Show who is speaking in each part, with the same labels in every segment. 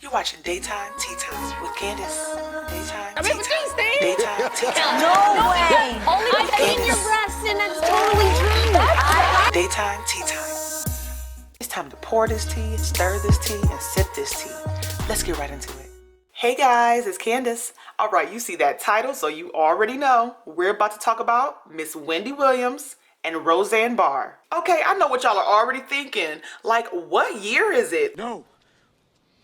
Speaker 1: You're watching Daytime Tea Time with Candace. Daytime
Speaker 2: I
Speaker 1: Tea
Speaker 2: mean,
Speaker 1: Time.
Speaker 2: things.
Speaker 1: Daytime Tea Time.
Speaker 3: No way.
Speaker 2: Only
Speaker 3: I've seen your breasts and it's totally true.
Speaker 1: Daytime Tea Time. It's time to pour this tea, stir this tea, and sip this tea. Let's get right into it. Hey guys, it's Candace. All right, you see that title, so you already know. We're about to talk about Miss Wendy Williams and Roseanne Barr. Okay, I know what y'all are already thinking. Like, what year is it?
Speaker 4: No.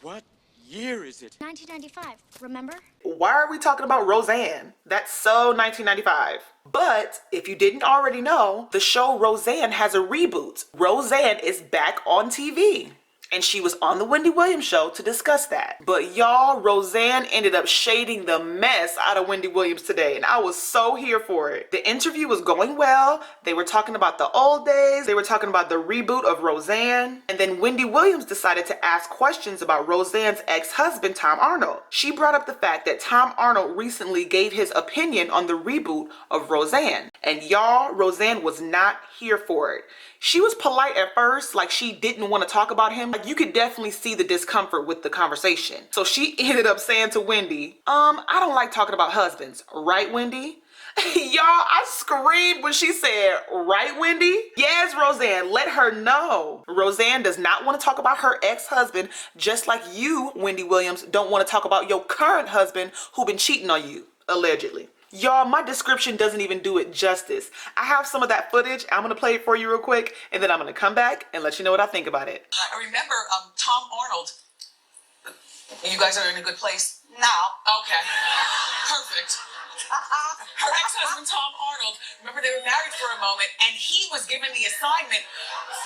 Speaker 4: What year is it?
Speaker 3: 1995, remember?
Speaker 1: Why are we talking about Roseanne? That's so 1995. But if you didn't already know, the show Roseanne has a reboot. Roseanne is back on TV. And she was on the Wendy Williams show to discuss that. But y'all, Roseanne ended up shading the mess out of Wendy Williams today, and I was so here for it. The interview was going well. They were talking about the old days. They were talking about the reboot of Roseanne. And then Wendy Williams decided to ask questions about Roseanne's ex-husband, Tom Arnold. She brought up the fact that Tom Arnold recently gave his opinion on the reboot of Roseanne. And y'all, Roseanne was not here for it. She was polite at first, like she didn't want to talk about him. Like you could definitely see the discomfort with the conversation. So she ended up saying to Wendy, I don't like talking about husbands, right, Wendy? Y'all, I screamed when she said, right, Wendy? Yes, Roseanne, let her know. Roseanne does not want to talk about her ex-husband, just like you, Wendy Williams, don't want to talk about your current husband who been cheating on you, allegedly. Y'all, my description doesn't even do it justice. I have some of that footage. I'm gonna play it for you real quick, and then I'm gonna come back and let you know what I think about it.
Speaker 5: I remember Tom Arnold. You guys are in a good place? No. Okay. Perfect. Her ex-husband, Tom Arnold, remember they were married for a moment, and he was given the assignment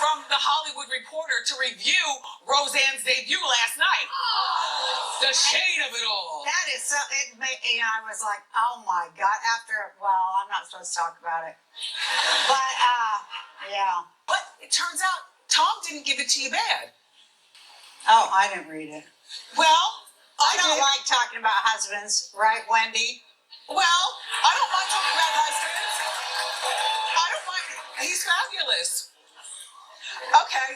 Speaker 5: from The Hollywood Reporter to review Roseanne's debut last night. The shade of it all.
Speaker 6: That is so, I was like, oh my God, I'm not supposed to talk about it. But, yeah.
Speaker 5: But it turns out Tom didn't give it to you bad.
Speaker 6: Oh, I didn't read it.
Speaker 5: Well,
Speaker 6: I don't like talking about husbands, right, Wendy?
Speaker 5: Well, I don't mind talking about husbands. I don't mind. He's fabulous. Okay.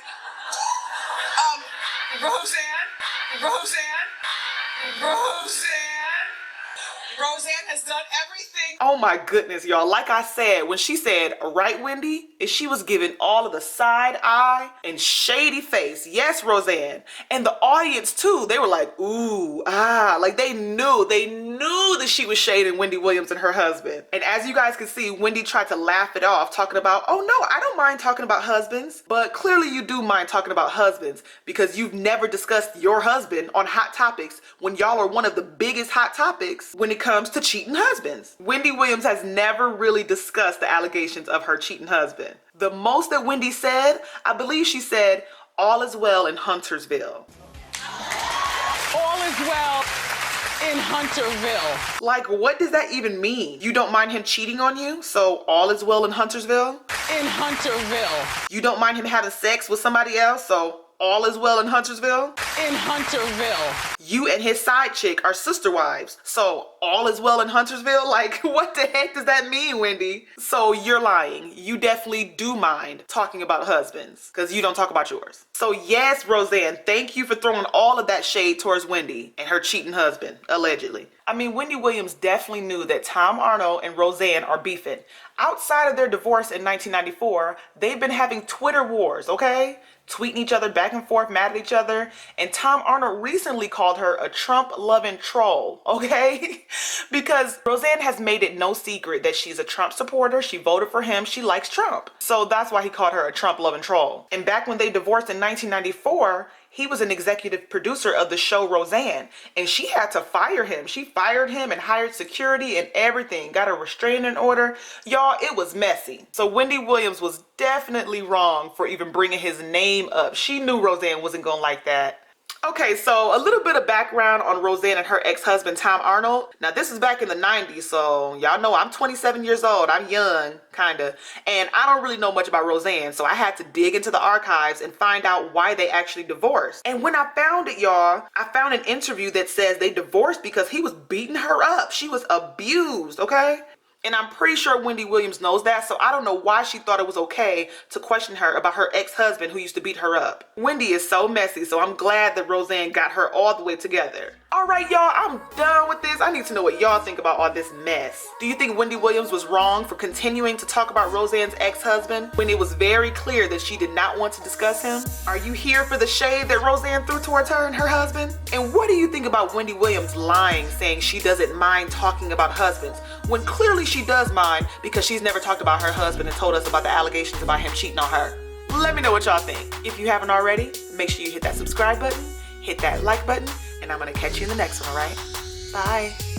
Speaker 5: Roseanne has done everything.
Speaker 1: Oh my goodness, y'all. Like I said, when she said, right, Wendy, she was giving all of the side eye and shady face. Yes, Roseanne. And the audience too, they were like, ooh, like they knew that she was shading Wendy Williams and her husband. And as you guys can see, Wendy tried to laugh it off, talking about, oh no, I don't mind talking about husbands. But clearly you do mind talking about husbands because you've never discussed your husband on Hot Topics when y'all are one of the biggest hot topics when it comes to cheating husbands. Wendy Williams has never really discussed the allegations of her cheating husband. The most that Wendy said, I believe she said, all is well in Huntersville.
Speaker 2: All is well in Hunterville.
Speaker 1: Like, what does that even mean? You don't mind him cheating on you, so all is well in Huntersville?
Speaker 2: In Hunterville.
Speaker 1: You don't mind him having sex with somebody else, so all is well in Huntersville?
Speaker 2: In Hunterville.
Speaker 1: You and his side chick are sister wives, so all is well in Huntersville? Like, what the heck does that mean, Wendy? So you're lying. You definitely do mind talking about husbands, because you don't talk about yours. So yes, Roseanne, thank you for throwing all of that shade towards Wendy and her cheating husband, allegedly. I mean, Wendy Williams definitely knew that Tom Arnold and Roseanne are beefing. Outside of their divorce in 1994, they've been having Twitter wars, okay? Tweeting each other back and forth, mad at each other. And Tom Arnold recently called her a Trump-loving troll, okay? Because Roseanne has made it no secret that she's a Trump supporter. She voted for him. She likes Trump. So that's why he called her a Trump-loving troll. And back when they divorced in 1994, he was an executive producer of the show Roseanne, and she had to fire him. She fired him and hired security and everything, got a restraining order. Y'all, it was messy. So Wendy Williams was definitely wrong for even bringing his name up. She knew Roseanne wasn't gonna like that. Okay, so a little bit of background on Roseanne and her ex-husband, Tom Arnold. Now, this is back in the 90s, so y'all know I'm 27 years old. I'm young, kinda. And I don't really know much about Roseanne, so I had to dig into the archives and find out why they actually divorced. And when I found it, y'all, I found an interview that says they divorced because he was beating her up. She was abused, okay? And I'm pretty sure Wendy Williams knows that, so I don't know why she thought it was okay to question her about her ex-husband who used to beat her up. Wendy is so messy, so I'm glad that Roseanne got her all the way together. All right, y'all, I'm done with this. I need to know what y'all think about all this mess. Do you think Wendy Williams was wrong for continuing to talk about Roseanne's ex-husband when it was very clear that she did not want to discuss him? Are you here for the shade that Roseanne threw towards her and her husband? And what do you think about Wendy Williams lying, saying she doesn't mind talking about husbands, when clearly she does mind because she's never talked about her husband and told us about the allegations about him cheating on her? Let me know what y'all think. If you haven't already, make sure you hit that subscribe button, hit that like button, and I'm gonna catch you in the next one, all right? Bye.